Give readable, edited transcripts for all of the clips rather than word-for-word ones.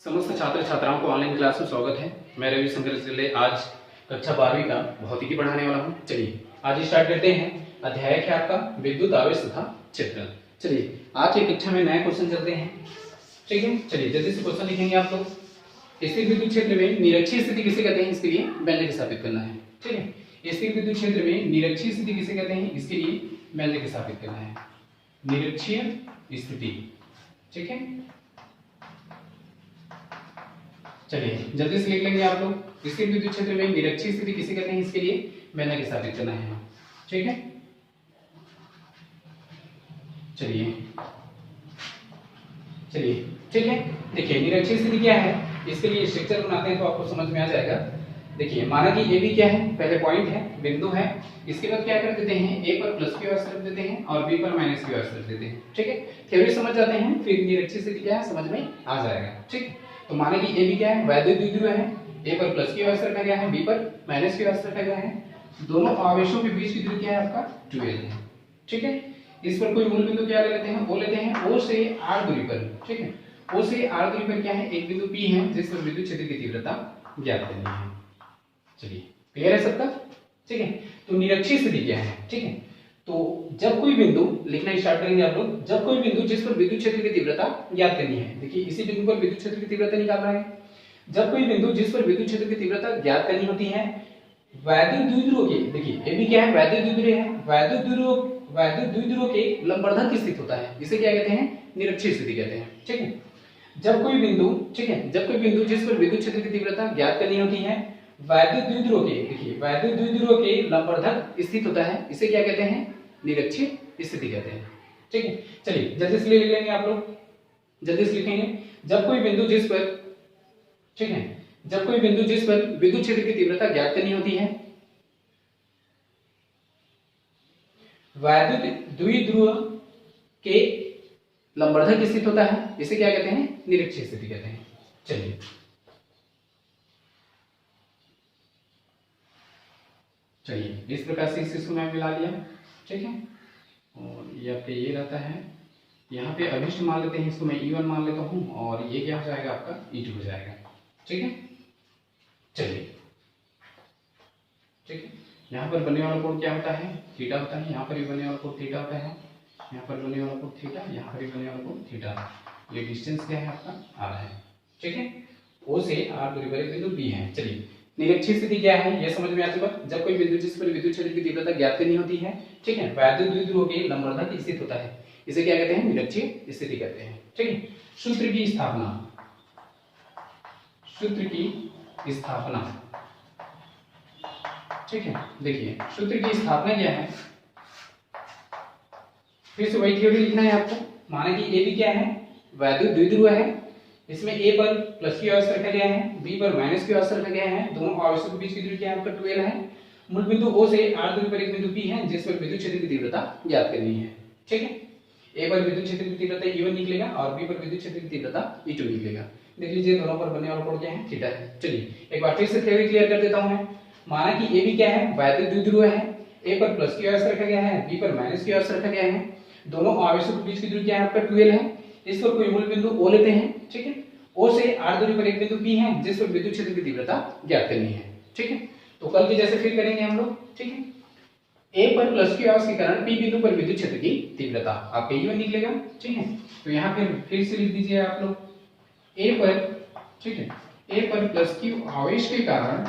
समस्त छात्र छात्राओं को ऑनलाइन क्लास में स्वागत है। मैं रविशंकर सिल्ले आज कक्षा 12वीं का भौतिकी पढ़ाने वाला हूं। चलिए आज स्टार्ट करते हैं। अध्याय क्या आपका विद्युत आवेश तथा क्षेत्र। चलिए आज की कक्षा में नया क्वेश्चन चलते हैं। ठीक है, चलिए जल्दी से क्वेश्चन लिखेंगे आप लोग। स्थिर विद्युत क्षेत्र में निरक्षीय स्थिति किसे कहते हैं, इसके लिए व्यंजक स्थापित करना है। ठीक है, स्थिर विद्युत क्षेत्र में निरक्षीय स्थिति किसे कहते हैं, इसके लिए व्यंजक स्थापित करना है। निरक्षीय स्थिति। ठीक है, चलिए जल्दी से लिख लेंगे आप लोग। स्थिर विद्युत क्षेत्र में निरक्षीय स्थिति किसे कहते हैं, इसके लिए व्यंजक स्थापित करना है। ठीक है, चलिए ठीक है। देखिए निरक्षीय स्थिति क्या है, इसके लिए स्ट्रक्चर बनाते हैं तो आपको समझ में आ जाएगा। देखिए माना कि ए बी क्या है, पहले पॉइंट है, बिंदु है। इसके बाद क्या कर देते हैं, ए पर प्लस क्यू रख देते हैं और बी पर माइनस क्यू रख देते हैं। ठीक है, थ्योरी समझ जाते हैं, फिर निरक्षीय स्थिति क्या है समझ में आ जाएगा। ठीक है, तो माने कि ए बी क्या है, वैद्युत द्विध्रुव है। ए पर प्लस क्यू रखा गया है, बी पर माइनस क्यू रखा गया है। दोनों आवेशों के बीच की दूरी क्या है आपका 12 है। ठीक है, इस पर कोई मूल बिंदु क्या ले लेते हैं, वो लेते हैं ओ से आर दूरी पर। ठीक है, ओ से आर दूरी पर क्या है, एक बिंदु पी है जिस पर विद्युत क्षेत्र की तीव्रता ज्ञात करनी है। चलिए क्लियर है सबका। ठीक है, तो निरक्षीय स्थिति क्या है। ठीक है, तो जब कोई बिंदु लिखना स्टार्ट करेंगे आप लोग, जब कोई बिंदु जिस पर विद्युत क्षेत्र की तीव्रता ज्ञात करनी है। देखिए इसी बिंदु पर विद्युत क्षेत्र की तीव्रता निकालना है। जब कोई बिंदु जिस पर विद्युत क्षेत्र की तीव्रता ज्ञात करनी होती है, वैद्युत द्विध्रुव के, देखिए ए भी क्या है, वैद्युत द्विध्रुव है। वैद्युत द्विध्रुव के लंबवर्धक स्थित होता है, इसे क्या कहते हैं, निरक्षीय स्थिति कहते हैं। ठीक है, जब कोई बिंदु, ठीक है, जब कोई बिंदु जिस पर विद्युत क्षेत्र की तीव्रता ज्ञात करनी होती है, वैद्युत द्विध्रुव के, देखिए वैद्युत द्विध्रुव के लंबवर्धक स्थित होता है, इसे क्या कहते हैं, निरक्षीय स्थिति कहते हैं। ठीक है, चलिए जल्दी से लिख लेंगे आप लोग, जल्दी से लिखेंगे। जब कोई बिंदु जिस पर, ठीक है, जब कोई बिंदु जिस पर विद्युत क्षेत्र की तीव्रता ज्ञात करनी होती है, वैद्युत द्विध्रुव के लंबवर्धक स्थित होता है, इसे क्या कहते हैं, निरक्षीय स्थिति कहते हैं। चलिए इस प्रकार से इस चीज मैं मिला लिया। ठीक है, और ये आपके ये रहता है, यहाँ पे अभिष्ट मान लेते हैं, इसको मैं E1 मान लेता हूँ और ये क्या हो जाएगा आपका E2 हो जाएगा। ठीक है, चलिए ठीक है, यहाँ पर बनने वाला कोण क्या होता है, थीटा होता है। यहाँ पर भी बनने वाला कोण थीटा होता है, यहाँ पर बनने वाला कोण थीटा, यहाँ पर भी बनने वाला कोण थीटा। ये डिस्टेंस क्या है आपका R है। ठीक है, O से R दूरी पर एक बिंदु B है। चलिए निरक्षीय स्थिति क्या है, यह समझ में आ चुका। जब कोई बिंदु जिस पर विद्युत क्षेत्र की तीव्रता ज्ञात करनी होती है, ठीक है, वैद्युत द्विध्रुव के लंबवर्धक स्थित होता है, इसे क्या कहते हैं, निरक्षीय स्थिति कहते हैं। ठीक है, सूत्र की स्थापना, सूत्र की स्थापना। ठीक है, देखिए सूत्र की स्थापना क्या है, फिर से वही थ्योरी लिखना है आपको। माना कि ए भी क्या है, वैद्युत द्विध्रुव है, इसमें ए पर प्लस क्यू रखा गया है, बी पर माइनस क्यू रखा गया है। दोनों आवेशों के बीच की दूरी क्या है आपका 12 है। मूल बिंदु O से R दूरी पर एक बिंदु P है जिस पर विद्युत क्षेत्र की तीव्रता ज्ञात करनी है। ठीक है, A पर विद्युत क्षेत्र की तीव्रता E1 निकलेगा और B पर विद्युत क्षेत्र की तीव्रता E2 निकलेगा। देख लीजिए दोनों पर बनने वाला कोण क्या है, थीटा है। चलिए एक बार फिर से थ्योरी क्लियर कर देता हूं मैं। माना कि A भी क्या है, वैद्युत द्विध्रुव है, A पर प्लस क्यू रखा गया है, B पर माइनस क्यू रखा गया है। दोनों आवेशों के बीच की दूरी क्या है आपका 12 है। इस पर कोई मूल बिंदु O लेते हैं। ठीक है, O से R दूरी पर एक बिंदु P है जिस पर विद्युत क्षेत्र की तीव्रता ज्ञात करनी है। ठीक है, तो कल की जैसे फिर करेंगे हम लोग। ठीक है, A पर प्लस क्यू के कारण P बिंदु पर विद्युत क्षेत्र की तीव्रता आपका E1 निकलेगा। ठीक है, तो यहाँ फिर से लिख दीजिए आप लोग A पर, ठीक है, A पर प्लस क्यू आवेश के कारण,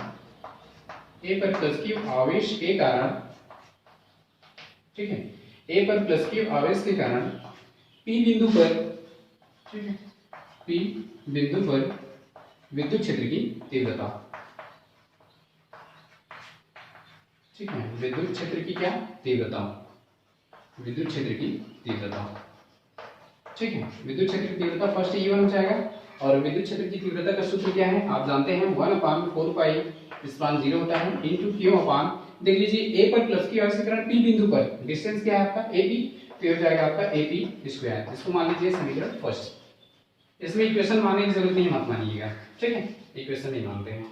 A पर प्लस क्यू आवेश के कारण, ठीक है, A पर प्लस क्यू आवेश के कारण P बिंदु पर, ठीक है, P बिंदु पर विद्युत क्षेत्र की तीव्रता। ठीक है, विद्युत क्षेत्र की क्या तीव्रता, विद्युत क्षेत्र की तीव्रता। ठीक है, विद्युत क्षेत्र की तीव्रता फर्स्ट E1 हो जाएगा और विद्युत क्षेत्र की तीव्रता का सूत्र क्या है आप जानते हैं, 1/4 पाई स्पान 0 होता है इनटू Q अपान, देख लीजिए A पर प्लस Q के कारण P बिंदु पर डिस्टेंस क्या है आपका AP, तो हो जाएगा आपका AP स्क्वायर। इसको मान लीजिए समीकरण फर्स्ट। इसमें इक्वेशन मानने की जरूरत नहीं, मत मानिएगा। ठीक है, इक्वेशन नहीं मानते हैं।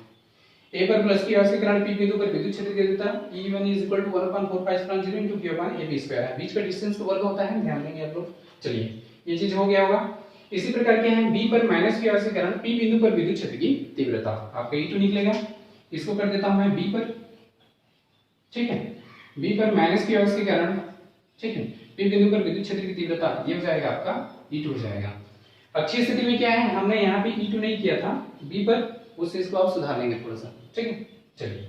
A पर प्लस Q के कारण P बिंदु पर विद्युत क्षेत्र की तीव्रता E1 1/4 पाई स्पान 0 इनटू Q अपान AP स्क्वायर है। बीच का डिस्टेंस का वर्ग होता है, ध्यान देंगे आप लोग। चलिए ये चीज हो गया होगा। इसी प्रकार क्या है, बी पर माइनस क्यू के कारण पी बिंदु पर विद्युत क्षेत्र की तीव्रता आपका E2 निकलेगा। इसको कर देता हूं मैं बी पर, ठीक है, बी पर माइनस क्यू के कारण, ठीक है, पी बिंदु पर विद्युत क्षेत्र की तीव्रता ये हो जाएगा आपका E2 हो जाएगा। अच्छी स्थिति में क्या है, हमने यहाँ पे E2 नहीं किया था बी पर, उससे इसको आप सुधार लेंगे थोड़ा सा, ठीक है। चलिए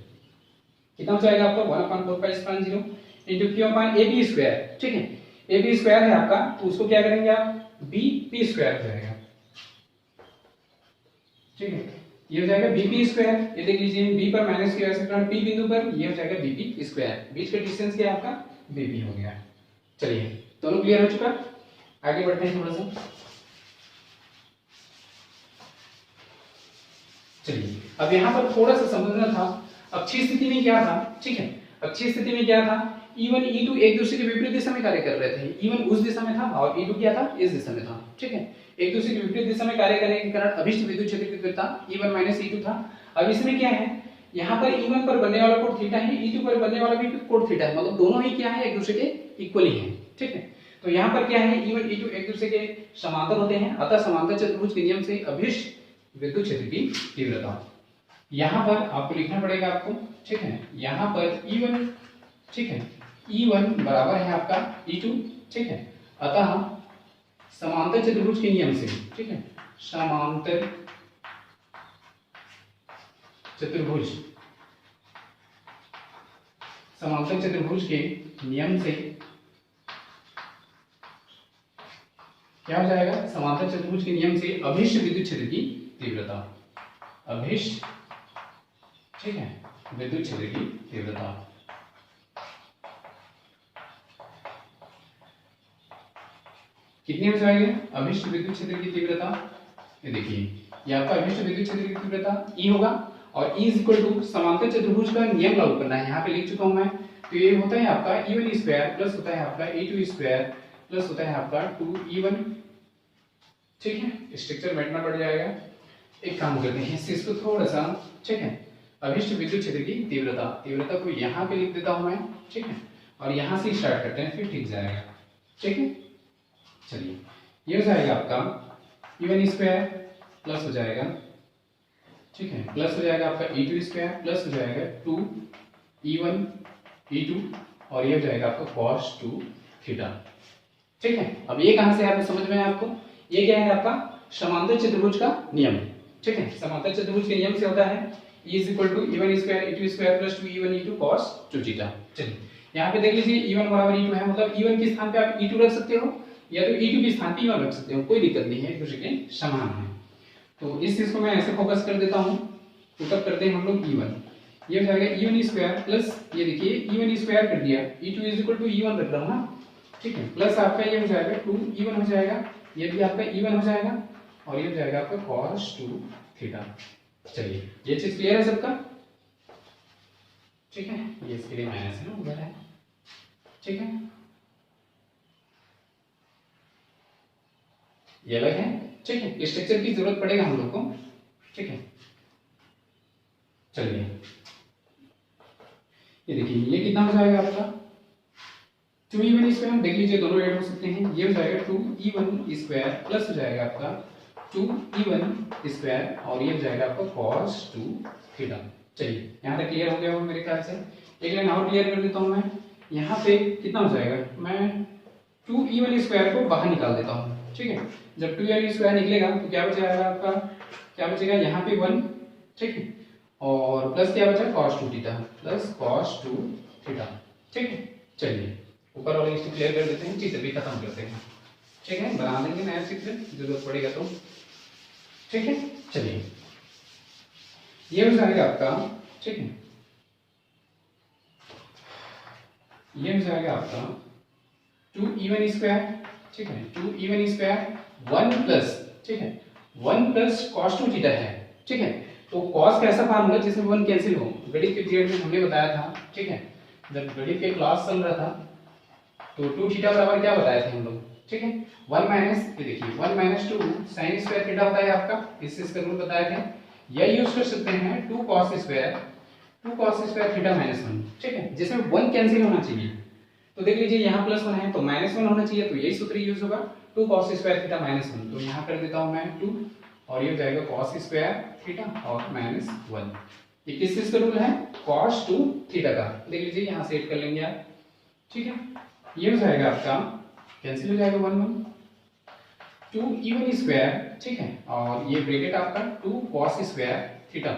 कितना हो जाएगा आपका 1/4π into Q upon A B square, ठीक है, ए बी स्क्वायर है आपका, तो उसको क्या करेंगे आप, बी पी स्क्वायर हो जाएगा, ठीक है, ये हो जाएगा बी पी स्क्वायर। ये देख लीजिए बी पर माइनस क्यू के कारण पी बिंदु पर ये हो जाएगा बी पी स्क्वायर, बीच का डिस्टेंस क्या है आपका बी पी हो गया। चलिए दोनों क्लियर हो चुका, आगे बढ़ते हैं थोड़ा सा। चलिए अब यहाँ पर थोड़ा सा समझना था, अच्छी स्थिति में क्या था, ठीक है, अच्छी स्थिति में क्या था, E1 E2 एक दूसरे के विपरीत दिशा में कार्य कर रहे थे। E1 उस दिशा में था और E2 क्या था, इस दिशा में था, ठीक है, एक दूसरे के विपरीत दिशा में कार्य करने के कारण अभिष्ट विद्युत क्षेत्र की तीव्रता E1 E2 था। अब इसमें क्या है, यहाँ पर E1 पर बनने वाला कोण थीटा है, E2 पर बनने वाला भी कोण थीटा है, मतलब दोनों ही क्या है, एक दूसरे के इक्वली है, ठीक है। तो यहाँ पर क्या है, E1 E2 एक दूसरे के समांतर होते हैं, अतः समांतर चतुर्भुज के नियम से अभिष्ट विद्युत क्षेत्र की तीव्रता यहाँ पर आपको लिखना पड़ेगा आपको, ठीक है, यहाँ पर E1, ठीक है, E1 बराबर है आपका E2, ठीक है, अतः समांतर चतुर्भुज के नियम से, ठीक है, समांतर चतुर्भुज, समांतर चतुर्भुज के नियम से क्या हो जाएगा, समांतर चतुर्भुज के नियम से अभिष्ट विद्युत क्षेत्र की तीव्रता, अभिष्ट, ठीक है, विद्युत क्षेत्र की तीव्रता कितनी हो जाएगी, अभिष्ट विद्युत क्षेत्र की तीव्रता, ये देखिए ये आपका अभिष्ट विद्युत क्षेत्र की तीव्रता E होगा, और E इक्वल टू समांतर चतुर्भुज का नियम लागू करना है, यहाँ पे लिख चुका हूं मैं। तो ये होता है आपका E1 स्क्वायर प्लस होता है आपका E2 स्क्वायर प्लस होता है आपका 2E1, ठीक है, स्ट्रक्चर बैठना पड़ जाएगा। एक काम करते हैं, इसको थोड़ा सा, ठीक है, अभिष्ट विद्युत क्षेत्र की तीव्रता, तीव्रता को यहाँ पे लिख देता हूं मैं, ठीक है, और यहाँ से स्टार्ट करते हैं, फिर ठीक जाएगा, ठीक है। चलिए ये हो जाएगा आपका E1 स्क्वायर प्लस हो जाएगा, ठीक है, प्लस हो जाएगा आपका E2 स्क्वायर प्लस हो जाएगा 2E1 E2 और ये हो जाएगा आपका cos 2 थीटा, ठीक है। अब ये कहां से आपको समझ में आया आपको, ये क्या है आपका समांतर चतुर्भुज का नियम, ठीक है, समांतर चतुर्भुज के नियम से होता है E = E1 square E2 square plus 2E1 E2 cos 2 theta. चलिए यहाँ पे देख लीजिए E1 बराबर E2 है, मतलब E1 के स्थान पे आप E2 रख सकते हो या तो E2 के स्थान पे E1 रख सकते हो, कोई दिक्कत नहीं है, एक दूसरे के समान है। तो इस चीज को मैं ऐसे फोकस कर देता हूँ, पुटअप करते हैं हम लोग E1, ये हो जाएगा E1 स्क्वायर प्लस ये देखिए E1 स्क्वायर कर दिया, E2 = E1 रख रहा हूँ ना, ठीक है, प्लस आपका ये हो जाएगा 2E1 हो जाएगा, ये भी आपका E1 हो जाएगा और ये हो जाएगा आपका cos 2 थीटा। चलिए ये चीज क्लियर है सबका, ठीक है, ये इसके लिए माइनस है ना, उधर है, ठीक है, ये अलग है, ठीक है, स्ट्रक्चर की जरूरत पड़ेगा हम लोग को, ठीक है। चलिए ये देखिए ये कितना हो जाएगा आपका 2E1 स्क्वायर, देख लीजिए दोनों ऐड हो सकते हैं, ये हो जाएगा 2E1 स्क्वायर प्लस हो जाएगा आपका 2E1 स्क्वायर और ये हो जाएगा आपका cos 2 थीटा। चलिए यहाँ तक क्लियर हो गया होगा मेरे ख्याल से, एक लाइन और क्लियर कर देता हूँ मैं, यहाँ पे कितना हो जाएगा, मैं 2E1 स्क्वायर को बाहर निकाल देता हूँ, ठीक है, जब 2E1 स्क्वायर निकलेगा तो क्या बच जाएगा आपका, क्या बचेगा यहाँ पे 1, ठीक है, और प्लस क्या बचा cos 2 theta plus cos 2 theta, ठीक है। चलिए ऊपर वाले इसको क्लियर कर देते हैं, चित्र भी खत्म करते हैं, ठीक है, बना देंगे नया चित्र जरूरत पड़ेगा तो, ठीक है। चलिए ये हो जाएगा आपका, ठीक है, ये हो जाएगा आपका 2E1 स्क्वायर, ठीक है, 2E1 स्क्वायर 1 प्लस, ठीक है, 1 प्लस cos 2 थीटा है, ठीक है। तो cos का ऐसा फार्मूला जिसमें 1 कैंसिल हो, गणित के पीरियड में हमने बताया था, ठीक है, जब गणित के क्लास चल रहा था तो 2 थीटा बराबर क्या बताए थे हम लोग, ठीक है, 1 माइनस, ये देखिए 1 माइनस 2 sin स्क्वायर थीटा होता है आपका, इससे रूल बताए थे, या यूज कर सकते हैं 2 cos स्क्वायर थीटा माइनस 1, ठीक है, जिसमें 1 कैंसिल होना चाहिए। तो देख लीजिए यहाँ +1 है तो -1 होना चाहिए, तो यही सूत्र यूज होगा 2 cos स्क्वायर थीटा माइनस 1, तो यहाँ कर देता हूँ मैं 2 और ये हो जाएगा cos स्क्वायर थीटा और माइनस 1। ये किस चीज का रूल है? cos 2 थीटा का। देख लीजिए यहाँ सेट कर लेंगे आप, ठीक है। ये हो जाएगा आपका कैंसिल हो जाएगा 1 1 2 इवन स्क्वायर, ठीक है, और ये ब्रैकेट आपका 2 cos स्क्वायर थीटा।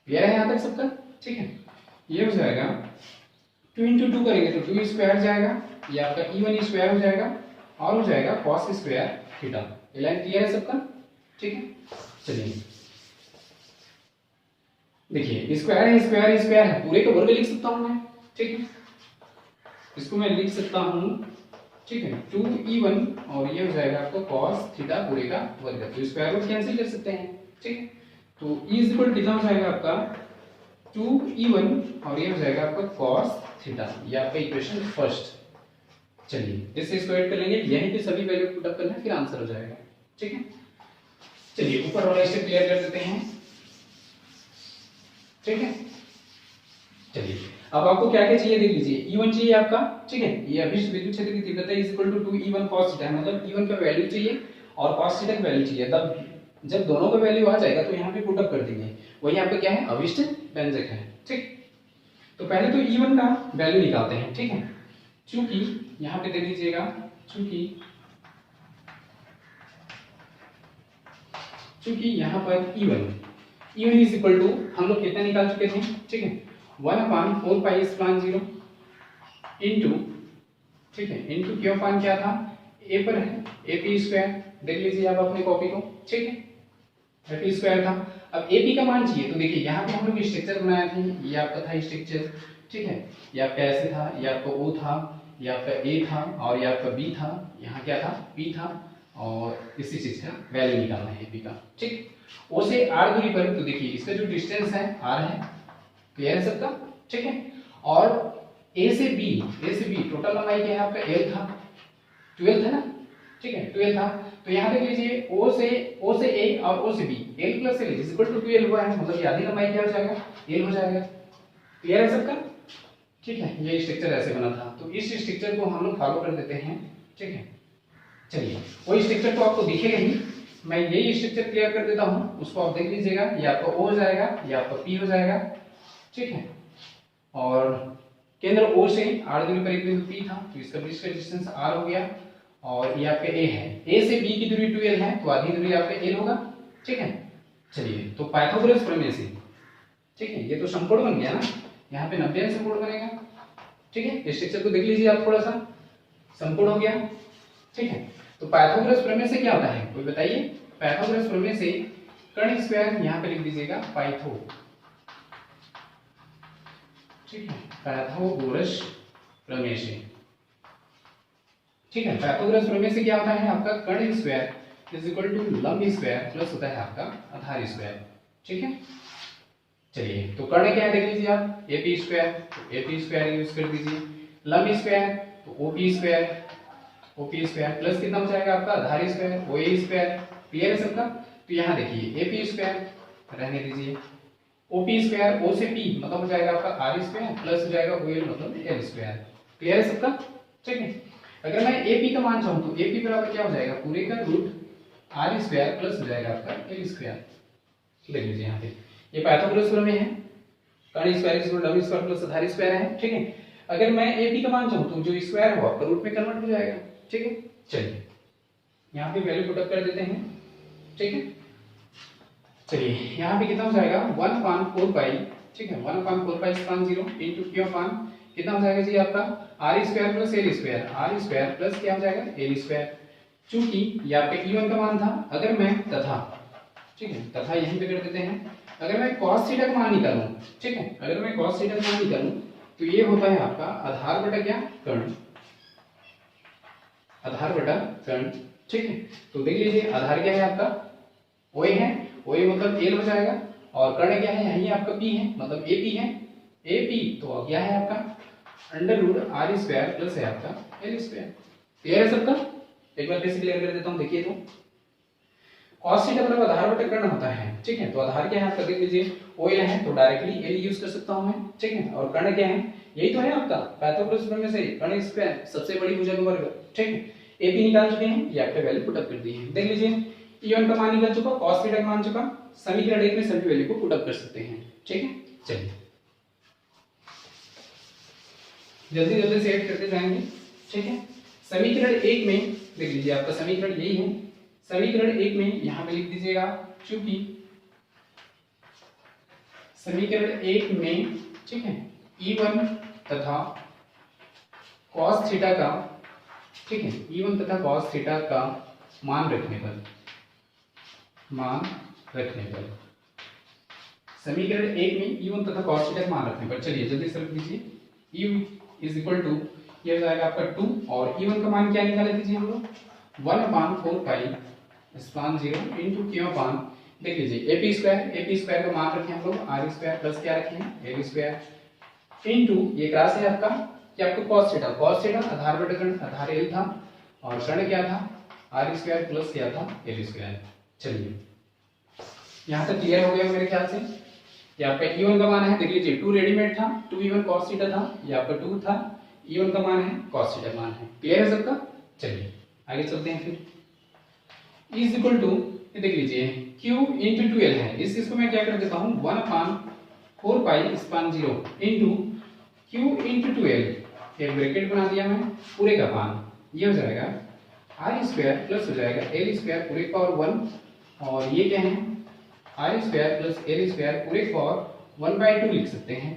क्लियर है यहाँ तक सबका? ठीक है। ये हो जाएगा 2 इंटू 2 करेंगे तो 2 स्क्वायर जाएगा, ये आपका इवन स्क्वायर हो जाएगा और हो जाएगा cos स्क्वायर थीटा। ये लाइन क्लियर है सबका? ठीक है। चलिए देखिए स्क्वायर है, स्क्वायर स्क्वायर है, पूरे का वर्ग लिख सकता हूं मैं, ठीक है। इसको मैं लिख सकता हूं, ठीक है, 2e1 और ये हो जाएगा आपको cos थीटा पूरे का वर्ग, तो स्क्वायर रूट कैंसिल कर सकते हैं, ठीक है। तो e इक्वल कितना हो जाएगा आपका 2e1 और ये हो जाएगा आपका cos थीटा, ये आपका इक्वेशन फर्स्ट। चलिए इससे इसको ऐड कर लेंगे, यहीं पे सभी वैल्यू पुट अप करना है, फिर आंसर हो जाएगा, ठीक है। चलिए ऊपर वाला स्टेप क्लियर कर देते हैं, ठीक है। चलिए अब आपको क्या क्या चाहिए देख लीजिए, E1 चाहिए आपका, ठीक है। ये अभिष्ट विद्युत क्षेत्र की तीव्रता is equal to 2E1 cos theta, मतलब E1 का वैल्यू चाहिए और cos थीटा का वैल्यू चाहिए। तब जब दोनों का वैल्यू आ जाएगा तो यहाँ पे पुट अप कर देंगे, वही आपका क्या है अभिष्ट व्यंजक है, ठीक। तो पहले तो E1 का वैल्यू निकालते हैं, ठीक है। चूंकि यहाँ पे दे दीजिएगा, चूंकि यहाँ पर E1 इज इक्वल टू हम लोग कितना निकाल चुके थे, ठीक है, 1/4 पाई स्क्वायर 0 इनटू, ठीक है, इनटू क्यों पान क्या था a पर है AP स्क्वायर, देख लीजिए आप अपनी कॉपी को, ठीक है, AP स्क्वायर था। अब AP का मान चाहिए, तो देखिए यहाँ पे हम लोग स्ट्रक्चर बनाए थे, ये आपका था स्ट्रक्चर, ठीक है, ये आपका ऐसे था, ये आपका O था, ये आपका A था और ये आपका B था, यहाँ क्या था P था और इसी चीज का वैल्यू निकालना है AP का, ठीक। O से R दूरी पर, तो देखिए इसका जो डिस्टेंस है R है, क्लियर है सबका, ठीक है। और A से B टोटल लंबाई क्या है आपका L था, 12 था ना, ठीक है, 12 था। तो यहाँ देख लीजिए O से A और O से B L plus L is equal to 12 हुआ है, मतलब ये आधी लंबाई क्या हो जाएगा L हो जाएगा। क्लियर है सबका? ठीक है, ये स्ट्रक्चर ऐसे बना था, तो इस स्ट्रक्चर को हम लोग फॉलो कर देते हैं, ठीक है। चलिए वही स्ट्रक्चर तो आपको दिखेगा ही, मैं यही स्ट्रक्चर क्लियर कर देता हूँ, उसको आप देख लीजिएगा, ये आपका O हो जाएगा, ये आपका P हो जाएगा, ठीक है। और केंद्र O से R दूरी पर एक बिंदु P था, तो इसका बीच का डिस्टेंस R हो गया और ये आपका A है, A से B की दूरी 2L है, तो आधी दूरी आपका L होगा, ठीक है। चलिए तो पाइथागोरस प्रमेय से, ठीक है, ये तो समकोण बन गया ना, यहाँ पे 90 अंश समकोण बनेगा, ठीक है। इस स्ट्रक्चर को देख लीजिए आप थोड़ा सा, समकोण हो गया, ठीक है। तो पाइथागोरस प्रमेय से क्या होता है कोई बताइए? पाइथागोरस प्रमेय से कर्ण स्क्वायर यहाँ पे लिख दीजिएगा पाइथो, ठीक है, पाइथागोरस प्रमेय से, ठीक है। पाइथागोरस प्रमेय से क्या होता है आपका कर्ण स्क्वायर इज इक्वल टू लंब स्क्वायर प्लस होता है आपका आधार स्क्वायर, ठीक है। चलिए तो कर्ण क्या है देख लीजिए आप, AP स्क्वायर, तो AP स्क्वायर यूज कर दीजिए, लंब स्क्वायर तो OP स्क्वायर प्लस कितना हो जाएगा आपका आधार स्क्वायर OA स्क्वायर। क्लियर है सबका? तो यहाँ देखिए AP स्क्वायर रहने दीजिए, OP स्क्वायर O से P मतलब हो जाएगा आपका R स्क्वायर प्लस हो जाएगा OL मतलब L स्क्वायर। क्लियर है सबका? ठीक है। अगर मैं AP का मान चाहूँ तो AP बराबर क्या हो जाएगा पूरे का रूट R स्क्वायर प्लस हो जाएगा आपका L स्क्वायर। देख लीजिए यहाँ पे ये पाइथागोरस प्रमेय है, कर्ण स्क्वायर इक्वल लंब स्क्वायर प्लस आधार स्क्वायर है, ठीक है। अगर मैं AP का मान चाहूँ तो जो स्क्वायर है वो आपका रूट में कन्वर्ट हो जाएगा, ठीक है। चलिए यहाँ पे वैल्यू पुट अप कर देते हैं, ठीक है। चलिए यहाँ पे कितना हो जाएगा 1/4 पाई, ठीक है, 1/4 पाई स्क्वायर 0 इनटू क्यू अपान कितना हो जाएगा जी आपका R square plus L square, R square plus क्या हो जाएगा L स्क्वायर। चूंकि ये आपका E1 का मान था, अगर मैं तथा, ठीक है, तथा यहीं पे कर देते हैं, अगर मैं cos थीटा का मान निकालूं, ठीक है, अगर मैं cos थीटा का मान निकालूं तो ये होता है आपका आधार बटा क्या कर्ण, आधार बटा कर्ण, ठीक है। तो देख लीजिए आधार क्या है आपका OA है, OA मतलब L हो जाएगा और कर्ण क्या है यही आपका P है मतलब AP है, AP तो क्या है आपका under root R square plus है आपका L स्क्वायर। क्लियर है सबका? एक बार फिर से क्लियर कर देता हूँ, देखिए तो cos थीटा मतलब आधार बटा कर्ण होता है, ठीक है। तो आधार क्या है आपका देख लीजिए OL है तो डायरेक्टली L यूज कर सकता हूं मैं, ठीक है। और कर्ण क्या है यही तो है आपका पाइथागोरस प्रमेय से कर्ण स्क्वायर सबसे बड़ी भुजा का वर्ग, ठीक है। ए पी निकाल चुके हैं, ये आपके वैल्यू पुटअप कर दी है। देख लीजिए E1 का मान निकल चुका, cos थीटा का मान चुका, समीकरण 1 में सभी वैल्यू को पुटअप कर सकते हैं। ठीक है, चलिए जल्दी जल्दी से ऐड करते जाएंगे। ठीक है, समीकरण 1 में देख लीजिए आपका समीकरण यही है। समीकरण 1 में यहां पे लिख दीजिएगा, चूंकि समीकरण 1 में ठीक है E1 तथा cos थीटा का ठीक है E1 तथा cos थीटा का मान रखने पर समीकरण 1 में E1 तथा cos थीटा का मान रखने पर चलिए जल्दी से लिख दीजिए U इज इक्वल टू ये हो जाएगा आपका 2 और E1 का मान क्या निकाले दीजिए हम लोग 1/4 पाई स्पान 0 इनटू Q अपान देख लीजिए AP स्क्वायर का मान रखें हम लोग R स्क्वायर प्लस क्या रखें L स्क्वायर इनटू ये क्रॉस है आपका कि आपको cos थीटा आधार बटे कर्ण आधार L था और कर्ण क्या था R स्क्वायर प्लस क्या था L स्क्वायर। चलिए यहाँ तक क्लियर हो गया मेरे ख्याल से। ये आपका E1 का मान है, देख लीजिए 2 रेडीमेड था, 2E1 cos थीटा था, ये आपका 2 था, E1 का मान है cos थीटा मान है। क्लियर है सबका? चलिए आगे चलते हैं फिर। इज इक्वल टू ये देख लीजिए Q इंटू 2L है, इसको मैं क्या कर देता हूँ 1/4 पाई स्पान 0 इंटू Q इंटू 2L एक ब्रैकेट बना दिया मैं पूरे का मान ये हो जाएगा R स्क्वायर प्लस हो जाएगा L स्क्वायर पूरे पावर 1 और ये क्या है R square plus L square पूरे पावर 1/2 लिख सकते हैं।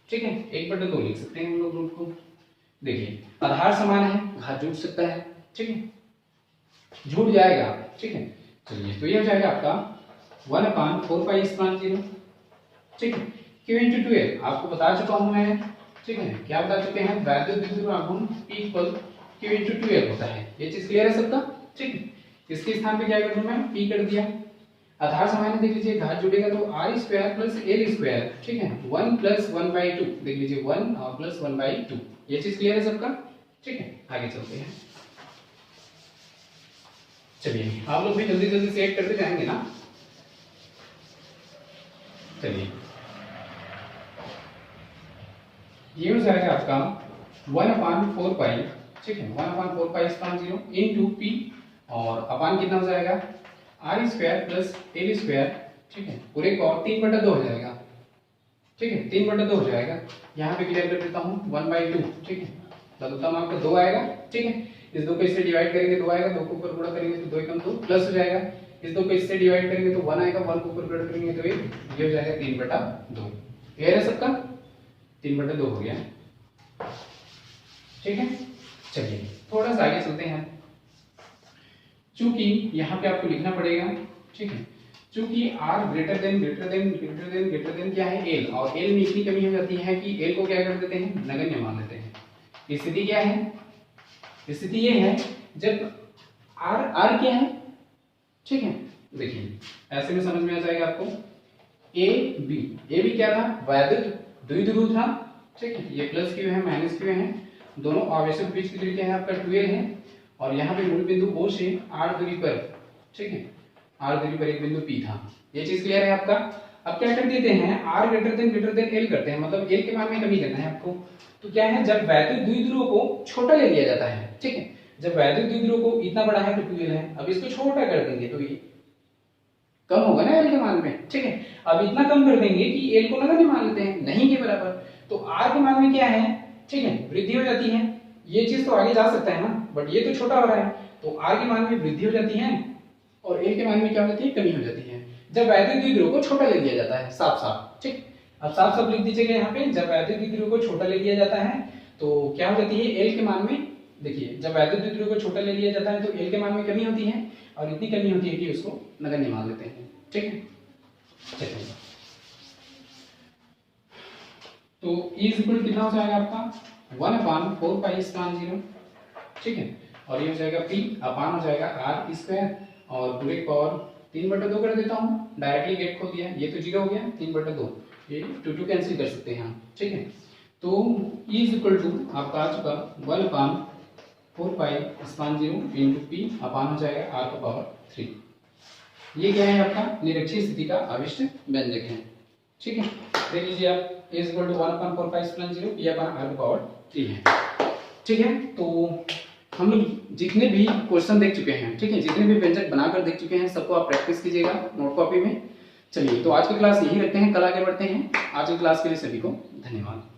ठीक है, 1/2 लिख सकते हैं हम लोग रूट को। देखिए आधार समान है, घात जुड़ सकता है। ठीक है, जुड़ जाएगा। ठीक है, चलिए तो ये हो जाएगा आपका 1/4 पाई स्क्वायर 0। ठीक है, Q इंटू 2L आपको बता चुका हूं मैं। ठीक है, क्या बता चुके हैं वैद्युत विद्युत आघूर्ण P equal Q into 2L होता है। ये चीज क्लियर है सबका? ठीक है, इसके स्थान पे क्या कर दूं मैं P कर दिया। आधार समान देख लीजिए घात जुड़ेगा तो R square plus L square. ठीक है, 1 प्लस 1/2 देख लीजिए 1 और प्लस 1/2। ये चीज क्लियर है सबका? ठीक है, आगे चलते हैं। चलिए आप लोग भी जल्दी जल्दी से ऐड करते जाएंगे ना। चलिए ये हो जाएगा आपका 1/4 पाई। ठीक है, 1/4 पाई स्क्वायर 0 इनटू P और अपान कितना हो जाएगा R square plus L square. ठीक है, पूरे का 3/2 हो जाएगा। ठीक है, 3/2 हो जाएगा। यहाँ पे क्लियर कर देता हूँ 1/2। ठीक है, बदलता हूँ आपका 2 आएगा। ठीक है, इस 2 को इससे डिवाइड करेंगे 2 आएगा, 2 को ऊपर गुणा करेंगे तो 2 एकम 2 प्लस हो जाएगा। इस 2 को इससे डिवाइड करेंगे तो 1 आएगा, 1 को ऊपर गुणा करेंगे तो ये हो जाएगा 3/2। क्लियर है सबका? 3/2 हो गया। ठीक है, चलिए थोड़ा सा आगे चलते हैं। चूंकि यहाँ पे आपको लिखना पड़ेगा। ठीक है, चूंकि R ग्रेटर देन क्या है L और L में इतनी कमी हो जाती है कि L को क्या कर देते हैं नगण्य मान लेते हैं। स्थिति क्या है? स्थिति ये है जब R क्या है। ठीक है, देखिए ऐसे में समझ में आ जाएगा आपको। ए बी क्या था वैद्युत द्विध्रुव था। ठीक है, ये प्लस Q है माइनस Q है, दोनों आवेशों के बीच की दूरी क्या है आपका 2L है और यहाँ पे मूल बिंदु O से R दूरी पर। ठीक है, R दूरी पर एक बिंदु P था। ये चीज क्लियर है आपका? अब क्या कर देते हैं R ग्रेटर देन L करते हैं, मतलब L के मान में कमी करना है आपको। तो क्या है जब वैद्युत द्विध्रुव को छोटा ले लिया जाता है। ठीक है, जब वैद्युत द्विध्रुव को इतना बड़ा है तो 2L है, अब इसको छोटा कर देंगे तो ये कम होगा ना L के मान में। ठीक है, अब इतना कम कर देंगे कि L को नगण्य मान लेते हैं नहीं के बराबर, तो R के मान में क्या है ठीक है वृद्धि हो जाती है। ये चीज तो आगे जा सकता है ना, बट ये तो छोटा हो रहा है तो R के मान में वृद्धि हो जाती है और L के मान में क्या हो जाती है कमी हो जाती है जब वैद्युत द्विध्रुव को छोटा ले लिया जाता है। साफ साफ ठीक, अब साफ साफ लिख दीजिएगा यहाँ पे, जब वैद्युत द्विध्रुव को छोटा ले लिया जाता है तो क्या हो जाती है L के मान में। देखिए जब वैद्युत द्विध्रुव को छोटा ले लिया जाता है तो L के मान में कमी होती है और इतनी कमी होती है कि उसको नगण्य मान लेते हैं। ठीक है, चलिए तो E इक्वल कितना हो जाएगा आपका 1/4 पाई स्क्वायर 0। ठीक है, और ये हो जाएगा P अपान हो जाएगा R स्क्वायर और पूरे पावर 3/2 कर देता हूँ, डायरेक्टली गेट खोल दिया, ये तो 0 हो गया 3/2, ये 2 कैंसिल कर सकते हैं हम। ठीक है, तो E इक्वल टू आपका आ चुका 1/4 पाई स्क्वायर 0 इनटू P अपान हो जाएगा R का पावर 3। ये क्या है आपका निरक्षीय स्थिति का अविष्ट व्यंजक है। ठीक है, देख लीजिए आप A equal to 1/4 pi square 0 P upon R का पावर 3 है। ठीक है, तो हम लोग जितने भी क्वेश्चन देख चुके हैं, ठीक है, जितने भी व्यंजक बनाकर देख चुके हैं, सबको आप प्रैक्टिस कीजिएगा नोट कॉपी में। चलिए, तो आज की क्लास यही रखते हैं, कल आगे बढ़ते हैं। आज की क्लास के लिए सभी को धन्यवाद।